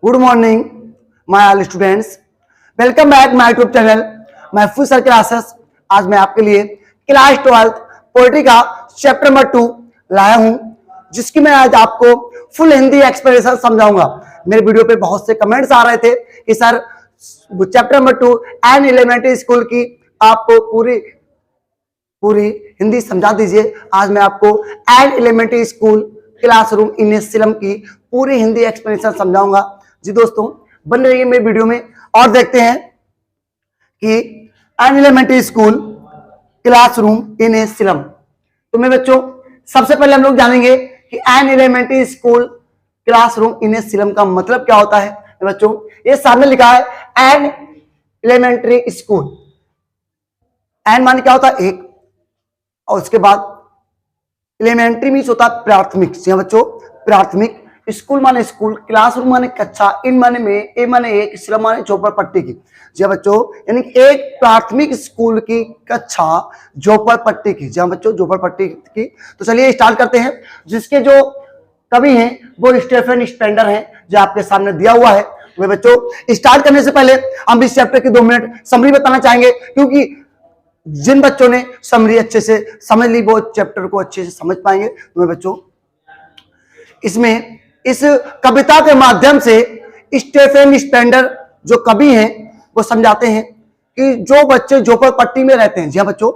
Good morning my all students, welcome back my YouTube channel महफूज sir classes. आज मैं आपके लिए क्लास 12 पोएट्री का चैप्टर नंबर 2 लाया हूं, जिसकी मैं आज आपको फुल हिंदी एक्सप्लेनेशन समझाऊंगा। मेरे वीडियो पे बहुत से कमेंट्स आ रहे थे कि sir chapter number 2 an elementary school की आपको पूरी हिंदी समझा दीजिए। आज मैं आपको an elementary school classroom in slum की पूरी हिंदी एक्सप्लेनेशन समझाऊंगा। जी दोस्तों, बन रही है मेरी वीडियो में और देखते हैं कि an elementary school classroom in slum. तो मेरे बच्चों, सबसे पहले हम लोग जानेंगे कि an elementary school classroom in slum का मतलब क्या होता है। मेरे बच्चों, ये सामने लिखा है एन एलिमेंट्री स्कूल। एन माने क्या होता है? एक, और उसके बाद एलिमेंट्री मीन्स होता है प्राथमिक। जी बच्चों, प्राथमिक। स्कूल माने स्कूल, क्लासरूम माने कक्षा, इन माने में, ए माने एक, सिलम माने झोपड़पट्टी की। जी बच्चों, यानी एक प्राथमिक स्कूल की कक्षा झोपड़पट्टी की। जी बच्चों, झोपड़पट्टी की। तो चलिए स्टार्ट करते हैं। जिसके जो कवि हैं वो स्टीफन स्पेंडर हैं, जो आपके सामने दिया हुआ है। तो बच्चों, स्टार्ट करने से पहले हम इस चैप्टर की 2 मिनट समरी बताना चाहेंगे, क्योंकि जिन बच्चों ने समरी अच्छे से समझ ली वो चैप्टर को अच्छे से समझ पाएंगे। तो बच्चों, इसमें इस कविता के माध्यम से स्टीफन स्पेंडर जो कवि हैं वो समझाते हैं कि जो बच्चे झोपड़पट्टी में रहते हैं, जी हाँ बच्चों,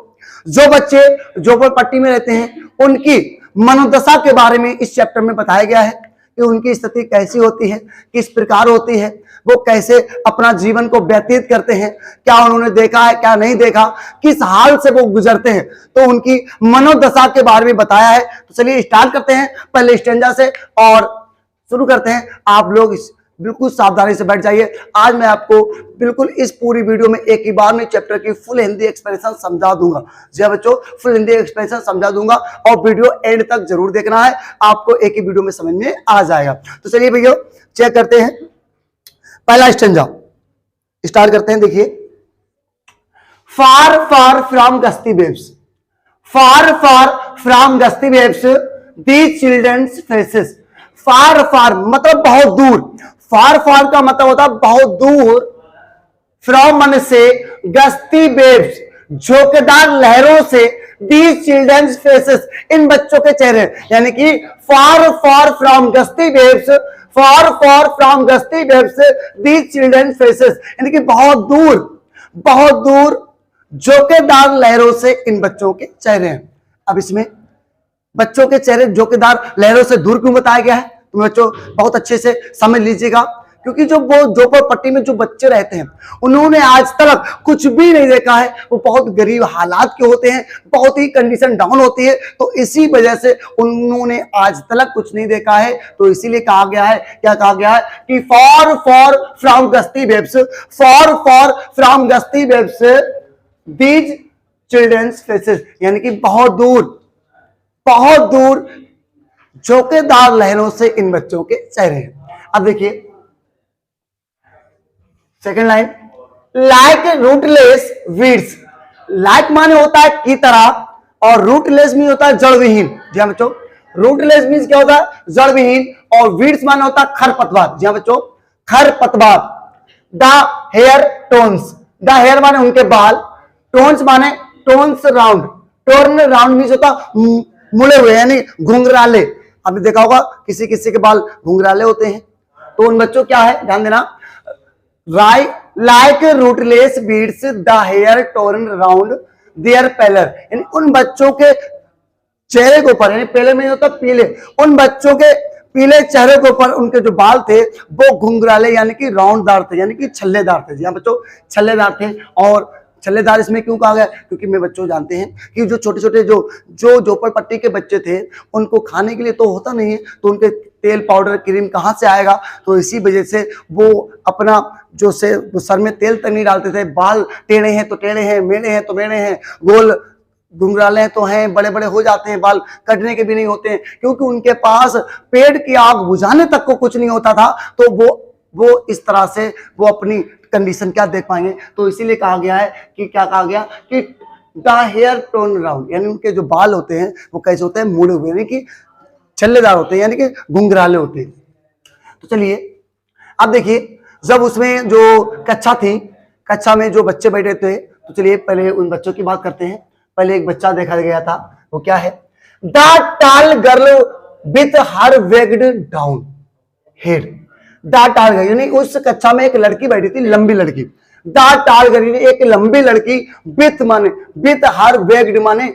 जो बच्चे झोपड़पट्टी में रहते हैं उनकी मनोदशा के बारे में इस चैप्टर में बताया गया है कि उनकी स्थिति कैसी होती है, किस प्रकार होती है, वो कैसे अपना जीवन को व्यतीत करते हैं, क्या उन्होंने देखा है, क्या नहीं देखा, किस हाल से वो गुजरते हैं। तो उनकी मनोदशा के बारे में बताया है। तो चलिए स्टार्ट करते हैं पहले स्टैंजा से और शुरू करते हैं। आप लोग बिल्कुल सावधानी से बैठ जाइए। आज मैं आपको बिल्कुल इस पूरी वीडियो में एक ही बार में चैप्टर की फुल हिंदी एक्सप्लेनेशन समझा दूंगा। जी बच्चों, फुल हिंदी एक्सप्लेनेशन समझा दूंगा और वीडियो एंड तक जरूर देखना है, आपको एक ही वीडियो में समझ में आ जाएगा। तो चलिए भैया चेक करते हैं पहला स्टैंजा, स्टार्ट करते हैं। देखिए, फार फार फ्रॉम गस्ती वेव्स, फार फार फ्रॉम गस्ती वेव्स दीज चिल्ड्रंस फेसेस। फार फार मतलब बहुत दूर, फार फार का मतलब होता है बहुत दूर, फ्रॉम मन से, गस्ती वेव्स झोंकेदार लहरों से, दीज चिल्ड्रंस फेसेस इन बच्चों के चेहरे, यानी कि फार फार फ्रॉम गस्ती वेव्स, फार फार फ्रॉम गस्ती वेव्स दीज चिल्ड्रंस फेसेस, यानी कि बहुत दूर झोंकेदार लहरों से इन बच्चों के चेहरे हैं। अब इसमें बच्चों के चेहरे झोंकेदार लहरों से दूर क्यों बताया गया है, तो बच्चों बहुत अच्छे से समझ लीजिएगा। क्योंकि जो वो झोपड़पट्टी में जो बच्चे रहते हैं उन्होंने आज तक कुछ भी नहीं देखा है, वो बहुत गरीब हालात के होते हैं, बहुत ही कंडीशन डाउन होती है, तो इसी वजह से उन्होंने आज तक कुछ नहीं देखा है। तो इसीलिए कहा गया है, क्या कहा गया है कि फॉर फॉर फ्रॉम गस्ती वेव्स, फॉर फॉर फ्रॉम गस्ती वेव्स दीज चिल्ड्रंस फेसेस, यानी कि बहुत दूर झोंकेदार लहरों से इन बच्चों के चेहरे हैं। अब देखिए second line, like rootless weeds. Like माने होता है की तरह, और रूटलेस मीन होता है जड़ विहीन। जी हाँ बच्चों, रूटलेस मीन्स क्या होता है? जड़ विहीन। और वीड्स माने होता है खरपतवार। जी हाँ बच्चों, खरपतवार। The hair tones, the hair माने उनके बाल, टोन्स माने tones round, torn round means होता मुड़े हुए, यानी घुंघराले। आपने देखा होगा किसी किसी के बाल घुंघराले होते हैं। तो उन बच्चों क्या है, ध्यान देना, like rootless weeds the hair torn round their pallor, यानी उन बच्चों के चेहरे के ऊपर, यानी पेलर में होता पीले, उन बच्चों के पीले चेहरे के ऊपर उनके जो बाल थे वो घुंघराले यानी कि राउंडदार थे, यानी कि छल्लेदार थे। जी हाँ बच्चों, छल्लेदार थे। और छल्लेदार इसमें क्यों कहा गया? क्योंकि मेरे बच्चों जानते हैं कि जो छोटे छोटे जो झोपड़पट्टी के बच्चे थे उनको खाने के लिए तो होता नहीं है, तो उनके तेल पाउडर क्रीम कहाँ से आएगा? तो इसी वजह से वो अपना जो सर में तेल तक नहीं डालते थे। बाल टेढ़े हैं तो टेढ़े हैं, मेढ़े हैं तो मेढ़े हैं, गोल घुंघराले तो हैं, बड़े बड़े हो जाते हैं, बाल कटने के भी नहीं होते हैं, क्योंकि उनके पास पेट की आग बुझाने तक को कुछ नहीं होता था। तो वो इस तरह से वो अपनी कंडीशन क्या देख पाएंगे। तो इसीलिए कहा गया है कि क्या कहा गया कि द हेयर टोन राउंड, यानी उनके जो बाल होते हैं वो कैसे होते हैं? मुड़े हुए, यानी कि छल्लेदार होते हैं, यानी कि घुंघराले होते हैं। तो चलिए अब देखिए, जब उसमें जो कक्षा थी, कक्षा में जो बच्चे बैठे थे, तो चलिए पहले उन बच्चों की बात करते हैं। पहले एक बच्चा देखा गया था, वो क्या है, the tall girl with her weighed down head. The tall girl यानी उस कक्षा में एक लड़की बैठी थी, लंबी लड़की। द टाल गर्ल एक लंबी लड़की, विथ माने विथ हर वेग्ड माने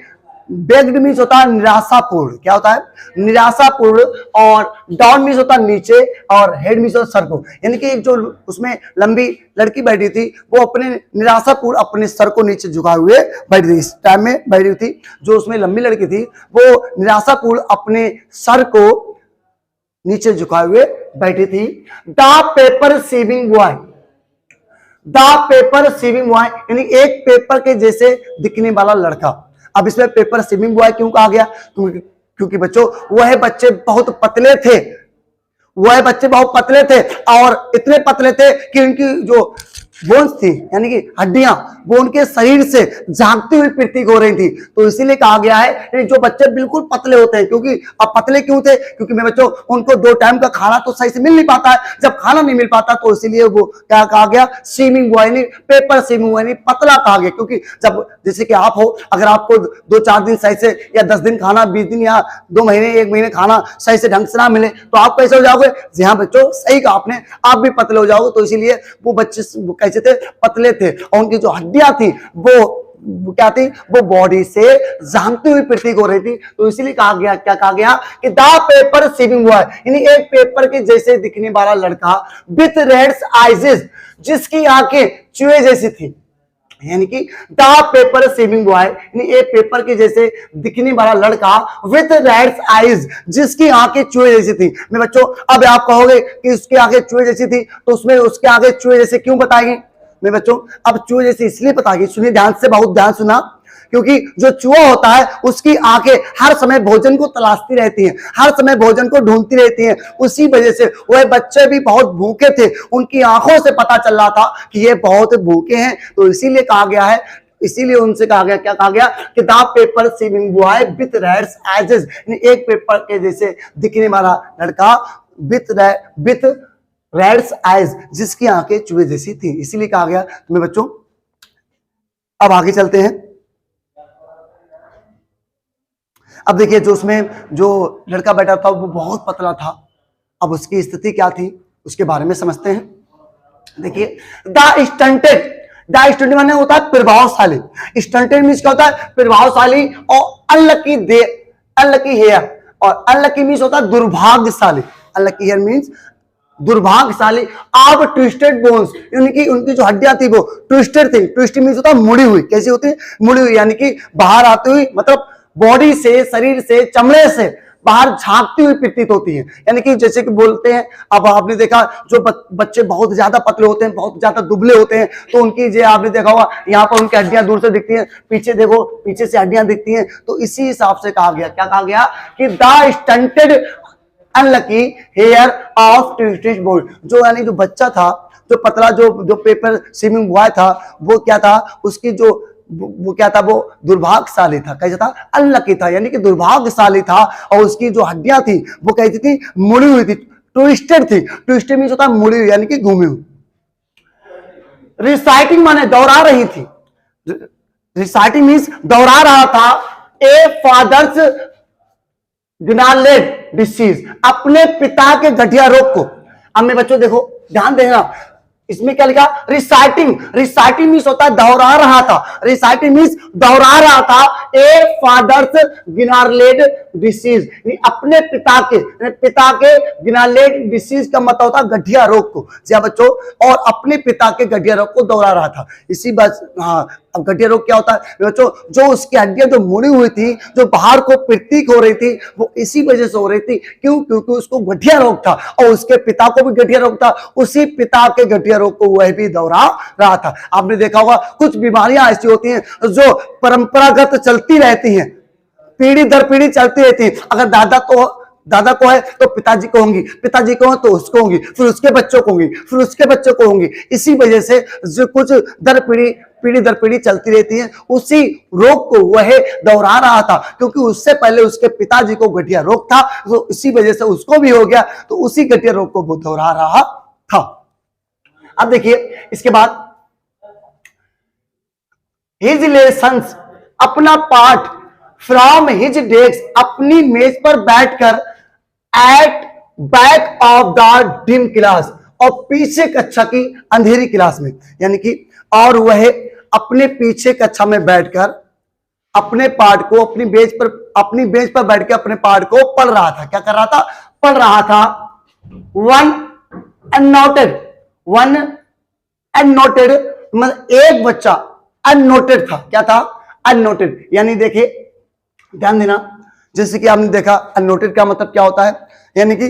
बेग्ड मीन्स होता है निराशापूर्ण, क्या होता है, निराशापूर्ण, और डाउन मीन्स होता है नीचे, और हेड मीन्स होता है सर को। यानी कि जो उसमें लंबी लड़की बैठी थी, वो अपने निराशापूर्ण अपने सर को नीचे झुकाए हुए बैठी थी। इस टाइम में बैठी थी जो उसमें लंबी लड़की थी, वो निराशापूर्ण अपने सर को नीचे झुकाए हुए बैठी थी। The paper saving boy, the paper saving boy यानी एक पेपर के जैसे दिखने वाला लड़का। अब इसमें पेपर सेविंग बॉय क्यों कहा गया, क्योंकि बच्चों वह बच्चे बहुत पतले थे, वह बच्चे बहुत पतले थे, और इतने पतले थे कि उनकी जो बोन्स थी यानी कि हड्डियां, वो उनके शरीर से झांकती हुई प्रतीत हो रही थी। तो इसीलिए कहा गया है जो बच्चे बिल्कुल पतले होते हैं, क्योंकि अब पतले क्यों थे, क्योंकि मेरे बच्चों उनको 2 टाइम का खाना तो सही से मिल नहीं पाता है। जब खाना नहीं मिल पाता तो इसीलिए वो क्या कहा गया, स्विमिंग बॉय यानी पेपर स्विमिंग बॉय यानी पतला कहा गया। क्योंकि जब जैसे कि आप हो, अगर आपको 2-4 दिन सही से, या 10 दिन खाना, 20 दिन या 2 महीने 1 महीने खाना सही से ढंग से ना मिले, तो आप कैसे हो जाओगे। जी हाँ बच्चों, सही कहा आपने, आप भी पतले हो जाओगे। तो इसीलिए वो बच्चे कैसे थे, पतले थे, और उनकी जो हड्डियां थी वो क्या थी, वो बॉडी से झांकती हुई प्रतीत हो रही थी। तो इसीलिए कहा गया, क्या कहा गया कि द पेपर सेविंग बॉय यानी एक पेपर के जैसे दिखने वाला लड़का, विथ रेड्स आइजेस जिसकी आंखें चूहे जैसी थी। यानी कि द पेपर सेविंग बॉय यानी एक पेपर के जैसे दिखने वाला लड़का, विथ रेड्स आइज जिसकी आंखें चूहे जैसी थी। मैं बच्चों, अब आप कहोगे कि उसकी आंखें चूहे जैसी थी, तो उसमें उसके आंखें चूहे जैसे क्यों बताएंगे। मैं बच्चों, अब चूहे जैसे इसलिए बताएगी, सुनिए ध्यान से, बहुत ध्यान सुना, क्योंकि जो चूहा होता है उसकी आंखें हर समय भोजन को तलाशती रहती हैं, हर समय भोजन को ढूंढती रहती हैं। उसी वजह से वह बच्चे भी बहुत भूखे थे, उनकी आंखों से पता चल रहा था कि ये बहुत भूखे हैं। तो इसीलिए कहा गया है, इसीलिए उनसे कहा गया, क्या कहा गया कि the paper saving boy with reds edges एक पेपर के जैसे दिखने वाला लड़का, विथ रेड्स आइज जिसकी आंखें चूहे जैसी थी, इसीलिए कहा गया। तुम्हें बच्चों अब आगे चलते हैं। अब देखिए, जो उसमें जो लड़का बैठा था वो बहुत पतला था। अब उसकी स्थिति क्या थी उसके बारे में समझते हैं। देखिए, द स्टंटेड माने होता है प्रभावशाली। स्टंटेड मीन्स क्या होता है, प्रभावशाली, और अनलकी हेयर, और अनलकी मीन्स होता है दुर्भाग्यशाली। अनलकी हेयर मीन्स दुर्भाग्यशाली। अब ट्विस्टेड बोन्स उनकी जो हड्डियां थी वो ट्विस्टेड थी। ट्विस्टेड मीन्स होता है मुड़ी हुई। कैसी होती है, मुड़ी हुई, यानी कि बाहर आती हुई, मतलब बॉडी से, शरीर से, चमड़े से बाहर झांकती हुई प्रतीत होती है। यानी कि जैसे कि बोलते हैं, अब आपने देखा जो बच्चे बहुत ज्यादा पतले होते हैं, बहुत ज्यादा दुबले होते हैं, तो उनकी जो आपने देखा होगा यहाँ पर उनकी हड्डियां दूर से दिखती हैं, पीछे देखो पीछे से हड्डियां दिखती हैं। तो इसी हिसाब से कहा गया, क्या कहा गया कि the stunted unlucky hair of twisted body. जो यानी जो बच्चा था, जो पतला, जो पेपर स्विमिंग बॉय था, वो क्या था, उसकी जो वो क्या था, वो दुर्भाग्यशाली था। कैसा था, अनलकी था, यानी कि दुर्भाग्यशाली था। और उसकी जो हड्डियां थी वो कैसी थी, मुड़ी हुई थी, ट्विस्टेड थी। ट्विस्टेड मीन्स होता है मुड़ी हुई, यानी कि घूमी हुई। रिसाइटिंग माने दोहरा रही थी। रिसाइटिंग मीन्स दोहरा रहा था। ए फादर्स गिनालेट डिसीज, अपने पिता के गठिया रोग को। अब मेरे बच्चों देखो, ध्यान देना, इसमें क्या लिखा, रिसाइटिंग मीन्स होता है दोहरा रहा था। रिसाइटिंग मीन्स दोहरा रहा था। ए फादर्स गिनालेट डिसीज, अपने पिता के गिनालेट डिसीज का मतलब होता है गठिया रोग को। जी बच्चों, और अपने पिता के गठिया रोग को दोहरा रहा था। इसी बात, हाँ, अब गठिया रोग क्या होता है बच्चों, जो उसकी हड्डियां जो मुड़ी हुई थी, जो बाहर को प्रतीक हो रही थी, वो इसी वजह से हो रही थी। क्यों, क्योंकि उसको गठिया रोग था, और उसके पिता को भी गठिया रोग था। उसी पिता के गठिया रोग को वह भी दोहरा रहा था। आपने देखा होगा कुछ बीमारियां ऐसी होती हैं जो परंपरागत चलती रहती हैं, पीढ़ी दर पीढ़ी चलती रहती है। अगर दादा को है तो पिताजी को होंगी, पिताजी को है तो उसको होंगी, फिर उसके बच्चों को होंगी, फिर उसके बच्चों को होंगी। इसी वजह से जो कुछ पीढ़ी दर पीढ़ी चलती रहती है, उसी रोग को वह दोहरा रहा था। क्योंकि उससे पहले उसके पिताजी को गठिया रोग था, तो इसी वजह से उसको भी हो गया, तो उसी गठिया रोग को वो दोहरा रहा था। था। अब देखिए इसके बाद हिज लेसन्स, अपना पाठ, फ्रॉम हिज डेस्क, अपनी मेज पर बैठकर, at back of the dim class, और पीछे कक्षा की अंधेरी क्लास में, यानी कि और वह अपने पीछे कक्षा में बैठकर अपने पाठ को अपनी बेंच पर बैठ के अपने पाठ को पढ़ रहा था। क्या कर रहा था? पढ़ रहा था। वन अननोटेड मतलब एक बच्चा अननोटेड था। क्या था? अननोटेड। यानी देखिए ध्यान देना, जैसे कि आपने देखा अननोटेड का मतलब क्या होता है, यानी कि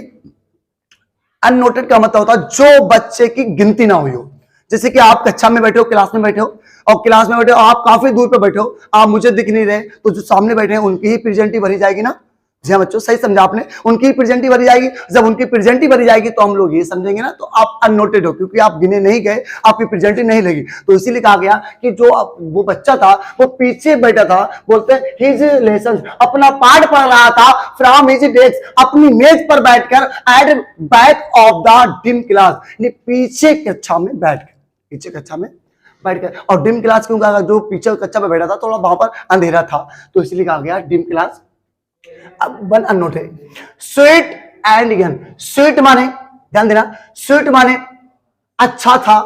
अननोटेड का मतलब होता है जो बच्चे की गिनती ना हुई हो। जैसे कि आप कक्षा में बैठे हो, क्लास में बैठे हो, और क्लास में बैठे हो, आप काफी दूर पे बैठे हो, आप मुझे दिख नहीं रहे, तो जो सामने बैठे हैं उनकी ही प्रेजेंटी भरी जाएगी ना। जी हाँ बच्चों, सही समझा आपने, उनकी ही प्रेजेंटी भरी जाएगी। जब उनकी प्रेजेंटी भरी जाएगी तो हम लोग ये समझेंगे ना, तो आप अननोटेड हो, क्योंकि आप गिने नहीं गए, आपकी प्रेजेंटी नहीं लगी। तो इसीलिए कहा गया कि जो वो बच्चा था वो पीछे बैठा था, बोलते हैं हिज लेसन, अपना पाठ पढ़ रहा था, फ्रॉम हिज डेस्क, अपनी मेज पर बैठकर, at back of the dim class, पीछे कक्षा में बैठकर, पीछे कक्षा में बैठकर। और डिम क्लास क्यों कहा? जो पीछे कक्षा में बैठा था थोड़ा वहां पर अंधेरा था, तो इसलिए कहा गया डिम क्लास। अब one unnoted. Sweet and young, sweet माने ध्यान देना, स्वीट माने अच्छा था,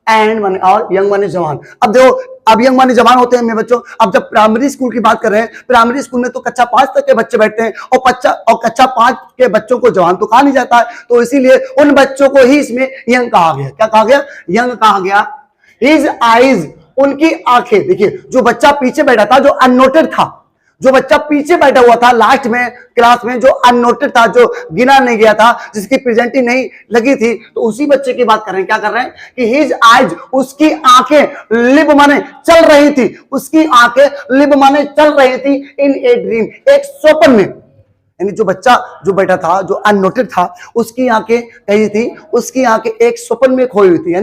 एंड माने और यंग माने जवान। अब देखो, अब यंग माने जवान होते हैं मेरे बच्चों। अब जब प्राइमरी स्कूल की बात कर रहे हैं, प्राइमरी स्कूल में तो कक्षा 5 तक के बच्चे बैठते हैं, और कक्षा 5 के बच्चों को जवान तो कहा नहीं जाता है, तो इसीलिए उन बच्चों को ही इसमें यंग कहा गया। क्या कहा गया? यंग कहा गया। हिज आईज, उनकी आंखें। देखिए जो बच्चा पीछे बैठा था, जो अननोटेड था, जो बच्चा पीछे बैठा हुआ था लास्ट में क्लास में, जो अननोटेड था, जो गिना नहीं गया था, जिसकी प्रेजेंटी नहीं लगी थी, तो उसी बच्चे की बात कर रहे हैं। क्या कर रहे हैं कि हिज आइज, उसकी आंखें, लिब माने चल रही थी, उसकी आंखें लिब माने चल रही थी, इन ए ड्रीम, एक स्वप्न में। यानी जो बच्चा जो बैठा था, जो अननोटेड था, उसकी आंखें कही थी, उसकी आंखें एक स्वप्न में खोई हुई थी।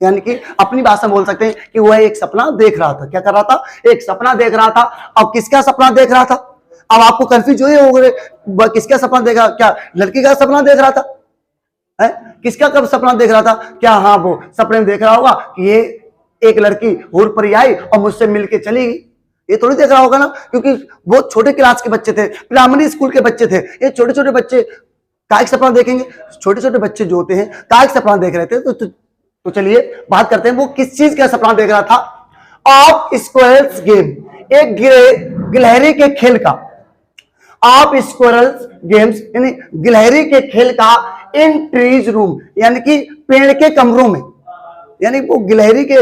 यानी कि अपनी भाषा में बोल सकते हैं कि वह एक सपना देख रहा था। क्या कर रहा था? एक सपना देख रहा था। अब किसका सपना देख रहा था? अब आपको कंफ्यूज हो गए, किसका सपना देख रहा? क्या लड़की का सपना देख रहा था? है? किसका कब सपना देख रहा था? क्या हाँ वो सपने में देख रहा होगा कि ये एक लड़की हूर परी आई और मुझसे मिलके चली गई? ये थोड़ी देख रहा होगा ना, क्योंकि बहुत छोटे क्लास के बच्चे थे, प्राइमरी स्कूल के बच्चे थे। ये छोटे छोटे बच्चे का एक सपना देखेंगे? छोटे छोटे बच्चे जो होते हैं का एक सपना देख रहे थे। तो चलिए बात करते हैं वो किस चीज का सपना देख रहा था। ऑफ स्क्वायर्स गेम, एक गिलहरी के खेल का। ऑफ स्क्वायर्स गेम्स यानी गिलहरी के खेल का, इन ट्रीज रूम यानी कि पेड़ के कमरों में, यानी वो गिलहरी के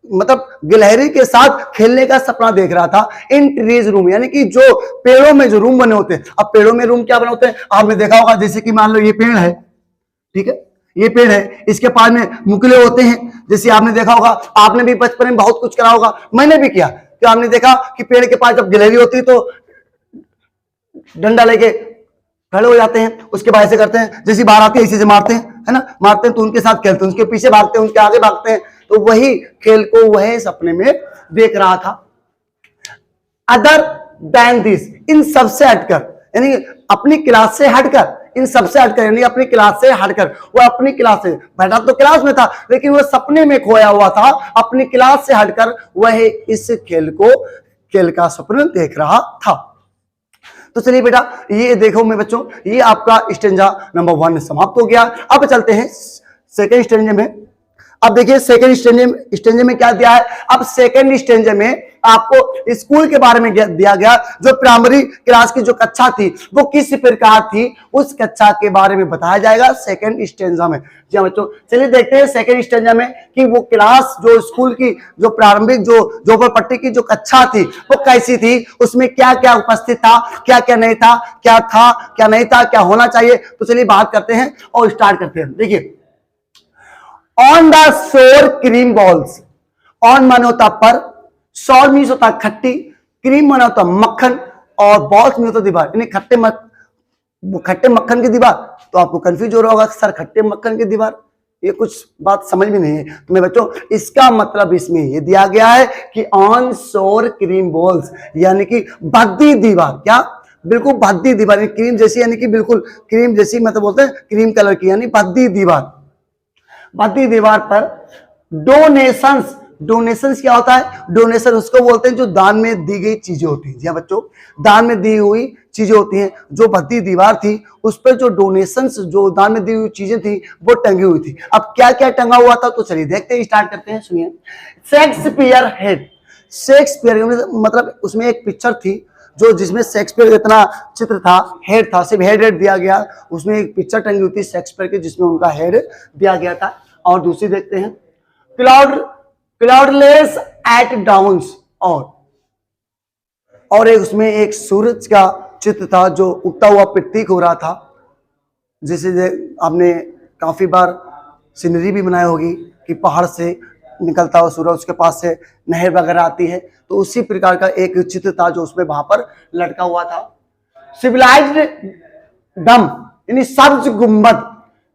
मतलब गिलहरी के साथ खेलने का सपना देख रहा था। इन ट्रीज रूम यानी कि जो पेड़ों में जो रूम बने होते हैं। अब पेड़ों में रूम क्या बने होते हैं आपने देखा होगा, जैसे कि मान लो ये पेड़ है, ठीक है, ये पेड़ है, इसके पास में मुकले होते हैं। जैसे आपने देखा होगा, आपने भी बचपन में बहुत कुछ करा होगा, मैंने भी किया। तो आपने देखा कि पेड़ के पास जब गिलहरी होती है तो डंडा लेके खड़े हो जाते हैं, उसके बाद ऐसे करते हैं, जैसी बाहर आती है ऐसे मारते हैं, है ना, मारते हैं, तो उनके साथ खेलते हैं, उसके पीछे भागते हैं, उनके आगे भागते हैं। तो वही खेल को वह सपने में देख रहा था। अदर देन दिस, इन सबसे हटकर, यानी अपनी क्लास से हटकर, इन सबसे हटकर यानी अपनी क्लास से हटकर, वो अपनी क्लास से बैठा तो क्लास में था, लेकिन वो सपने में खोया हुआ था। अपनी क्लास से हटकर वह इस खेल का स्वप्न देख रहा था। तो चलिए बेटा, ये देखो मेरे बच्चों, ये आपका स्टेंजा नंबर 1 समाप्त हो गया। अब चलते हैं सेकेंड स्टेंजे में। अब देखिए सेकेंड स्टेंजे में क्या दिया है। अब सेकेंड स्टेंजे में आपको स्कूल के बारे में दिया गया, जो प्राइमरी क्लास की जो कक्षा थी वो किस प्रकार थी, उस कक्षा के बारे में बताया जाएगा सेकेंड स्टेंजा में। जी हाँ बच्चों, चलिए देखते हैं सेकेंड स्टेंजा में कि वो क्लास जो स्कूल की जो प्रारंभिक जो झोपड़पट्टी की जो कक्षा थी वो कैसी थी, उसमें क्या क्या उपस्थित था, क्या क्या नहीं था, क्या था क्या नहीं था, क्या होना चाहिए। तो चलिए बात करते हैं और स्टार्ट करते हैं। देखिए, on the shore cream balls, on माने होता पर, शोर मीन्स होता खट्टी, क्रीम माने होता मक्खन, और बॉल्स में होता दीवार, यानी खट्टे मक्खन की दीवार। तो आपको कंफ्यूज हो रहा होगा सर खट्टे मक्खन की दीवार, ये कुछ बात समझ में नहीं है। तो मेरे बच्चों, इसका मतलब इसमें ये दिया गया है कि ऑन शोर क्रीम बॉल्स यानी कि भद्दी दीवार। क्या? बिल्कुल भद्दी दीवार, क्रीम जैसी, यानी कि बिल्कुल क्रीम जैसी, मतलब बोलते हैं क्रीम कलर की, यानी भद्दी दीवार। भद्दी दीवार पर डोनेशंस। डोनेशंस क्या होता है? डोनेशन उसको बोलते हैं जो दान में दी गई चीजें होती हैं। जी हाँ बच्चों, दान में दी हुई चीजें होती हैं। जो भद्दी दीवार थी उस पर जो डोनेशंस, जो दान में दी हुई चीजें थी वो टंगी हुई थी। अब क्या क्या टंगा हुआ था तो चलिए देखते हैं, स्टार्ट करते हैं। सुनिए, शेक्सपियर हेड। शेक्सपियर मतलब उसमें एक पिक्चर थी जो जिसमें शेक्सपियर इतना चित्र था, हेड था, सिर्फ हेड दिया गया। उसमें एक पिक्चर टंगी हुई थी शेक्सपियर की जिसमें उनका हेड दिया गया था। और दूसरी देखते हैं, क्लाउडलेस एट डाउन्स। और एक उसमें एक सूरज का चित्र था जो उगता हुआ प्रतीक हो रहा था, जिसे आपने काफी बार सीनरी भी बनाई होगी कि पहाड़ से निकलता हुआ सूरज, उसके पास से नहर वगैरह आती है। तो उसी प्रकार का एक चित्र था जो उसमें वहां पर लटका हुआ था। सिविलाइज्ड डम यानी सब्ज गुंबद।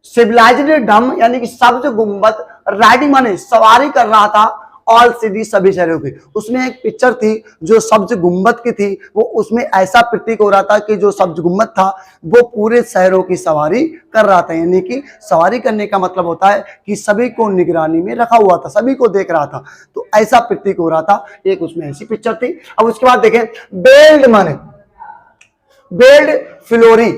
सिविलाइज्ड डम यानी कि सब्ज गुंबद राइडिंग माने सवारी कर रहा था ऑल सिटी, सभी शहरों की। उसमें एक पिक्चर थी जो सब्ज गुंबद की थी। वो उसमें ऐसा प्रतीक हो रहा था कि जो सब्ज गुंबद था वो पूरे शहरों की सवारी कर रहा था। यानी कि सवारी करने का मतलब होता है कि सभी को निगरानी में रखा हुआ था, सभी को देख रहा था। तो ऐसा प्रतीक हो रहा था। एक उसमें ऐसी पिक्चर थी। अब उसके बाद देखें, बेल्ड माने बेल्ड फ्लोरी।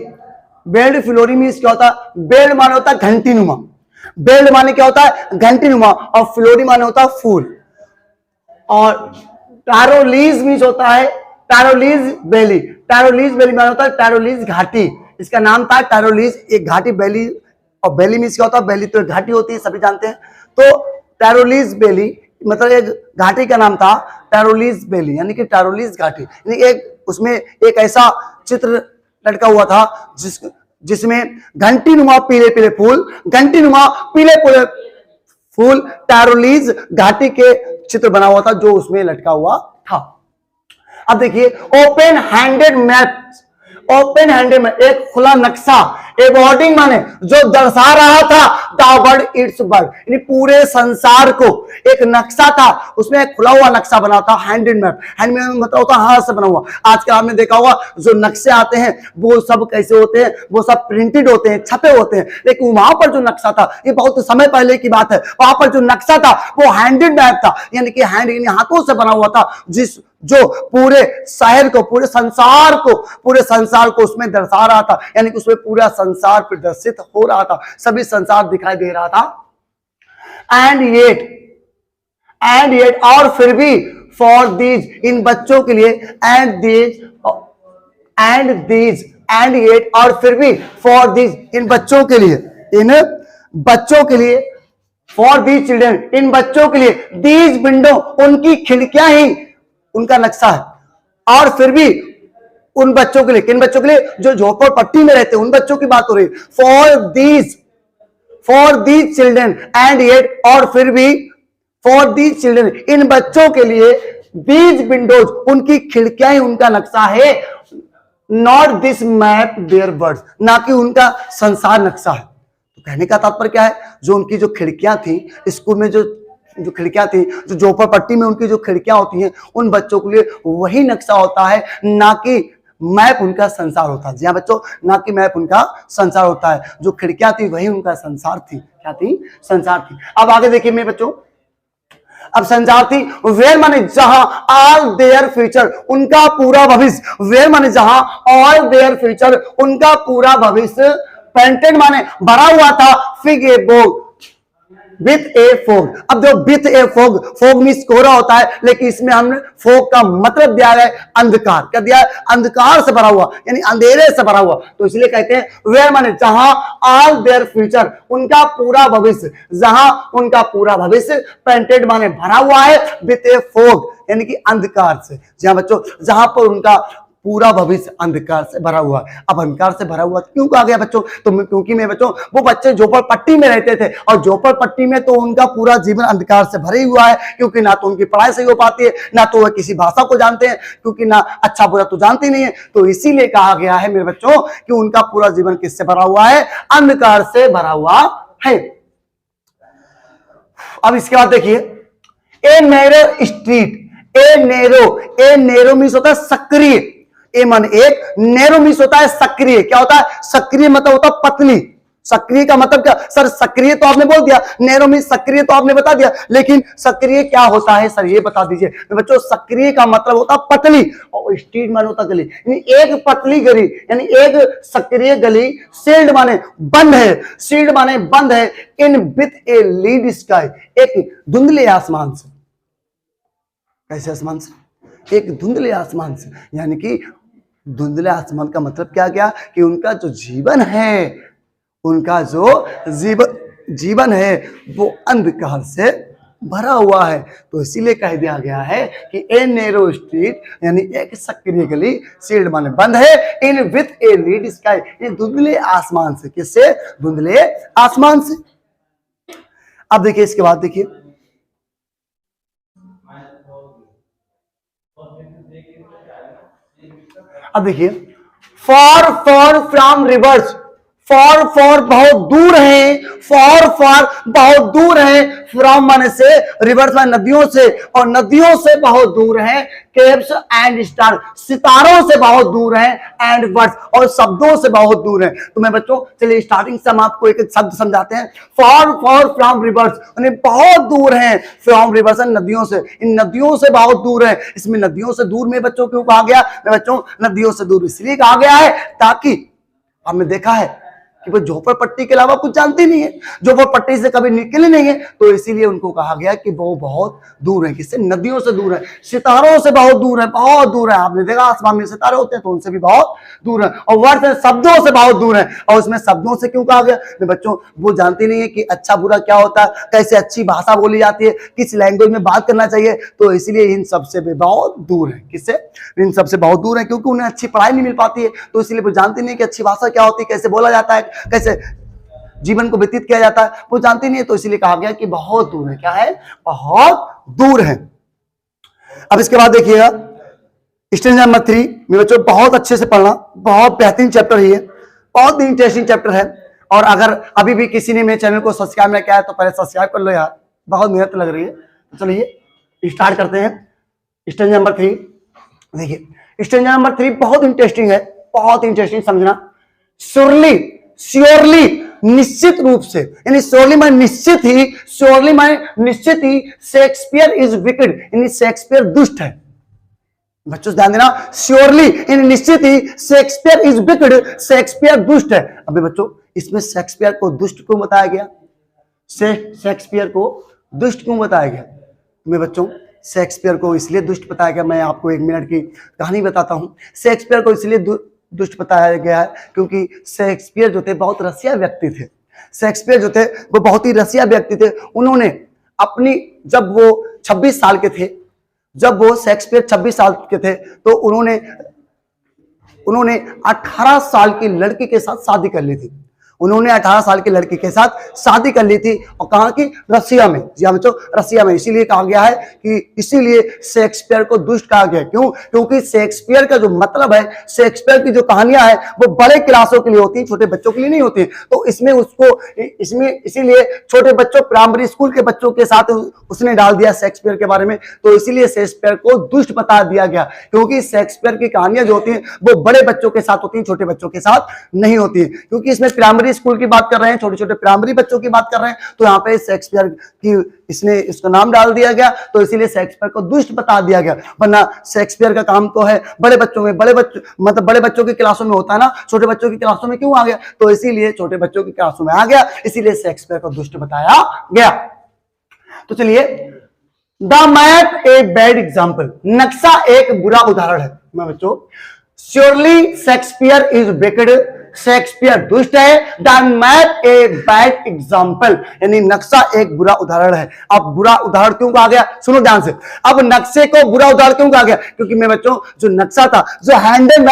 बेल्ड फ्लोरी मीन्स क्या होता है? बेल्ड माने होता है घंटी नुमा। बेल्ड माने क्या होता है? घंटी नुमा। और फ्लोरी माने होता है फूल। और टैरोलीज मीन्स होता है टैरोलीज वैली। टैरोलीज वैली माने होता है टैरोलीज घाटी। इसका नाम था टैरोलीज, एक घाटी वैली। और वैली मीन्स क्या होता है? वैली तो एक घाटी होती है, सभी जानते हैं। तो टैरोलीज वैली मतलब एक घाटी का नाम था टैरोलीज वैली, यानी कि टैरोलीज घाटी। यानी एक उसमें एक ऐसा चित्र लटका हुआ था जिसमें घंटी नुमा पीले पीले फूल, घंटी नुमा पीले पीले फूल टैरोलीज घाटी के चित्र बना हुआ था जो उसमें लटका हुआ था। अब देखिए, open handed map. Open handed में एक खुला नक्शा, एबॉर्डिंग माने जो दर्शा रहा था द वर्ल्ड इट्स वर्ल्ड, यानी पूरे संसार को एक नक्शा था, उसमें एक खुला हुआ नक्शा बना था। हैंडेड मैप, हैंड में मतलब होता है हाथ से बना हुआ। आजकल आपने देखा होगा जो नक्शे आते हैं वो सब कैसे होते हैं? वो सब प्रिंटेड होते हैं, छपे होते हैं। लेकिन वहां पर जो नक्शा था, ये बहुत समय पहले की बात है, वहां पर जो नक्शा था वो हैंडेड मैप था, यानी कि हैंड यानी हाथों से बना हुआ था, जो पूरे शहर को, पूरे संसार को उसमें दर्शा रहा था। यानी कि उसमें पूरा संसार प्रदर्शित हो रहा था, सभी संसार दिखाई दे रहा था। एंड येट और फिर भी, फॉर दीज इन बच्चों के लिए, एंड येट और फिर भी, फॉर दीज इन बच्चों के लिए, इन बच्चों के लिए, फॉर दीज चिल्ड्रन इन बच्चों के लिए, दीज विंडो उनकी खिड़कियां ही उनका नक्शा है। और फिर भी उन बच्चों के लिए, किन बच्चों के लिए? जो झोपड़पट्टी में रहते हैं उन बच्चों की बात हो रही है। For these children and yet और फिर भी, फॉर दीज चिल्ड्रन इन बच्चों के लिए, दीज विंडोज उनकी खिड़कियां ही उनका नक्शा है। Not this map their words, ना कि उनका संसार नक्शा है। तो कहने का तात्पर्य क्या है? जो उनकी जो खिड़कियां थी स्कूल में, जो खिड़कियां थी, जो झोपड़पट्टी में उनकी जो खिड़कियां होती हैं, उन बच्चों के लिए वही नक्शा होता है, ना कि मैप उनका संसार होता है। जी हाँ बच्चों, ना कि मैप उनका संसार होता है। जो खिड़कियां थी वही उनका संसार थी। क्या थी? संसार थी। अब आगे देखिए मेरे बच्चों, अब संसार थी, वेयर माने जहां, ऑल देयर फ्यूचर उनका पूरा भविष्य। वेयर माने जहां, ऑल देयर फ्यूचर उनका पूरा भविष्य। पेंटेड माने भरा हुआ था, fig a bog with a fog. अब जो with a fog, fog means कोहरा होता है, लेकिन इसमें हमने फोग का मतलब दिया है अंधकार। क्या दिया है? अंधकार से भरा हुआ, यानी अंधेरे से भरा हुआ। तो इसलिए कहते हैं वेयर माने जहां, ऑल देयर फ्यूचर उनका पूरा भविष्य, जहां उनका पूरा भविष्य, पेंटेड माने भरा हुआ है, विथ ए फोग यानी कि अंधकार से। जहां बच्चों, जहां पर उनका पूरा भविष्य अंधकार से भरा हुआ। अब अंधकार से भरा हुआ क्यों कहा गया बच्चों? तो क्योंकि मैं बच्चों, वो बच्चे झोपड़पट्टी में रहते थे और झोपड़पट्टी में तो उनका पूरा जीवन अंधकार से भरे हुआ है, क्योंकि ना तो उनकी पढ़ाई सही हो पाती है, ना तो वह किसी भाषा को जानते हैं, क्योंकि ना अच्छा बुरा तो जानते नहीं है। तो इसीलिए कहा गया है मेरे बच्चों कि उनका पूरा जीवन किससे भरा हुआ है? अंधकार से भरा हुआ है। अब इसके बाद देखिए, a narrow street. A narrow means होता है सक्रिय। ए मन एक, नैरो मीन्स होता है सक्रिय। क्या होता है? सक्रिय मतलब होता है पतली, सक्रिय का मतलब क्या सर? सक्रिय तो आपने बोल दिया, नैरो में सक्रिय तो आपने बता दिया, लेकिन सक्रिय क्या होता है सर ये बता दीजिए। तो बच्चों सक्रिय का मतलब होता पतली और स्ट्रीट माने होता गली, यानी एक पतली गली, यानी एक सक्रिय गली। सील्ड माने बंद है, सील्ड माने बंद है, in with a lead sky, एक धुंधले आसमान से। कैसे आसमान से? एक धुंधले आसमान से, यानी कि धुंधले आसमान का मतलब क्या गया कि उनका जो जीवन है, उनका जो जीवन है वो अंधकार से भरा हुआ है। तो इसीलिए कह दिया गया है कि ए नैरो स्ट्रीट, यानी एक सक्रिय गली, सील्ड माने बंद है, in with a lead sky, ये धुंधले आसमान से। किससे? धुंधले आसमान से। अब देखिए इसके बाद देखिए, अब देखिए फॉर फ्रॉम रिवर्स, फॉर बहुत दूर है, फॉर बहुत दूर है, फ्रॉम माने से, रिवर्स माने नदियों से, और नदियों से बहुत दूर है, केव्स एंड स्टार, सितारों से बहुत दूर है, एंड वर्ड्स, और शब्दों से बहुत दूर है। तो मैं बच्चों चलिए स्टार्टिंग से हम आपको एक शब्द समझाते हैं। फॉर फ्रॉम रिवर्स, यानी बहुत दूर है, फ्रॉम रिवर्स नदियों से, इन नदियों से बहुत दूर है। इसमें नदियों से दूर में बच्चों क्यों कहा गया? मैं बच्चों नदियों से दूर इसलिए कहा गया है ताकि हमने देखा है कि वो झोपड़पट्टी के अलावा कुछ जानती नहीं है, झोपड़पट्टी से कभी निकले नहीं है, तो इसीलिए उनको कहा गया कि वो बहुत दूर है। किससे? नदियों से दूर है, सितारों से बहुत दूर है, बहुत दूर है। आपने देखा आसमान में सितारे होते हैं तो उनसे भी बहुत दूर है, और वर्ड से शब्दों से बहुत दूर है। और उसमें शब्दों से क्यों कहा गया? बच्चों वो जानती नहीं है कि अच्छा बुरा क्या होता है, कैसे अच्छी भाषा बोली जाती है, किस लैंग्वेज में बात करना चाहिए, तो इसीलिए इन सबसे भी बहुत दूर है। किससे? इन सबसे बहुत दूर है, क्योंकि उन्हें अच्छी पढ़ाई नहीं मिल पाती है, तो इसलिए वो जानती नहीं कि अच्छी भाषा क्या होती है, कैसे बोला जाता है, कैसे जीवन को व्यतीत किया जाता है, वो जानती नहीं है। तो इसीलिए कहा गया कि बहुत दूर है। क्या है? बहुत दूर है। अब इसके बाद देखिएगा स्टेज नंबर 3 में बच्चों बहुत अच्छे से पढ़ना, बहुत बेहतरीन चैप्टर है ये, बहुत इंटरेस्टिंग चैप्टर है। और अगर अभी भी किसी ने मेरे चैनल को सब्सक्राइब नहीं किया है तो पहले सब्सक्राइब कर लो यार, बहुत मेहनत लग रही है। तो चलिए स्टार्ट करते हैं स्टेज नंबर 3। देखिए स्टेज नंबर 3 बहुत इंटरेस्टिंग है, बहुत इंटरेस्टिंग समझना। श्योरली निश्चित रूप से, यानी श्योरली माने निश्चित ही, श्योरली माने निश्चित ही, शेक्सपियर इज विकेड, यानी शेक्सपियर दुष्ट है। बच्चों ध्यान देना, श्योरली यानी निश्चित ही, शेक्सपियर इज विकेड, शेक्सपियर दुष्ट है। अबे बच्चों इसमें शेक्सपियर को दुष्ट क्यों बताया गया? शेक्सपियर को दुष्ट क्यों बताया गया? मैं बच्चों शेक्सपियर को इसलिए दुष्ट बताया गया, मैं आपको 1 मिनट की कहानी बताता हूं। शेक्सपियर को इसलिए दुष्ट बताया गया है क्योंकि शेक्सपियर जो थे बहुत रसिया व्यक्ति थे। शेक्सपियर जो थे वो बहुत ही रसिया व्यक्ति थे। उन्होंने अपनी, जब वो 26 साल के थे, जब वो शेक्सपियर 26 साल के थे, तो उन्होंने 18 साल की लड़की के साथ शादी कर ली थी। उन्होंने 18 साल की लड़की के साथ शादी कर ली थी, और कहा कि रसिया में, जी हाँ बच्चों रसिया में। इसीलिए कहा गया है कि इसीलिए शेक्सपियर को दुष्ट कहा गया। क्यों? क्योंकि शेक्सपियर का जो मतलब है, शेक्सपियर की जो कहानियां हैं वो बड़े क्लासों के लिए होती है, छोटे बच्चों के लिए नहीं होती। तो इसमें इसीलिए छोटे बच्चों, प्राइमरी स्कूल के बच्चों के साथ उसने डाल दिया शेक्सपियर के बारे में। तो इसीलिए शेक्सपियर को दुष्ट बता दिया गया, क्योंकि शेक्सपियर की कहानियां जो होती हैं वो बड़े बच्चों के साथ होती हैं, छोटे बच्चों के साथ नहीं होती है। क्योंकि इसमें प्राइमरी स्कूल की बात कर रहे हैं, छोटे छोटे प्राइमरी बच्चों की बात कर रहे हैं, तो यहाँ पे शेक्सपियर की इसका नाम डाल दिया गया, तो इसीलिए शेक्सपियर को दुष्ट बता दिया गया। वरना शेक्सपियर का काम तो है बड़े बच्चों में, मतलब बड़े बच्चों की क्लासों में होता है ना, छोटे बच्चों की क्लासों में क्यों आ गया? तो इसीलिए छोटे बच्चों की क्लासों में आ गया, इसीलिए शेक्सपियर को दुष्ट बताया गया। तो चलिए, the map a bad example, नक्शा एक बुरा उदाहरण है। मैं बच्चों surely Shakespeare is wicked, Shakespeare दुष्ट है। The map a bad example, यानी नक्शा एक बुरा उदाहरण है। अब बुरा उदाहरण क्यों कहा गया? सुनो ध्यान से। अब नक्शे को बुरा उदाहरण क्यों कहा गया? क्योंकि मैं बच्चों जो नक्शा था, जो हैंडल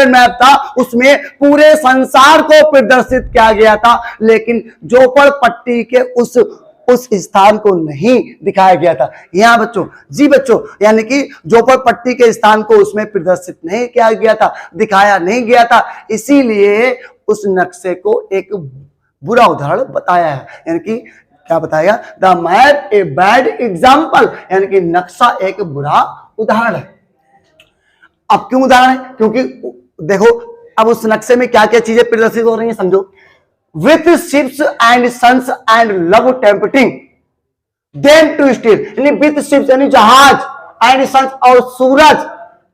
मैप था, उसमें पूरे संसार को प्रदर्शित किया गया था, लेकिन झोपड़पट्टी के उस स्थान को नहीं दिखाया गया था। यहां बच्चों, जी बच्चों, यानी कि झोपड़पट्टी के स्थान को उसमें प्रदर्शित नहीं किया गया था, दिखाया नहीं गया था, इसीलिए उस नक्शे को एक बुरा उदाहरण बताया है। यानी कि क्या बताया? The map a bad example, यानी कि नक्शा एक बुरा उदाहरण है। अब क्यों उदाहरण है? क्योंकि देखो अब उस नक्शे में क्या क्या चीजें प्रदर्शित हो रही हैं, समझो। With ships and sons and love tempting them to steal, यानी विथ शिप्स यानी जहाज, एंड सन्स और सूरज,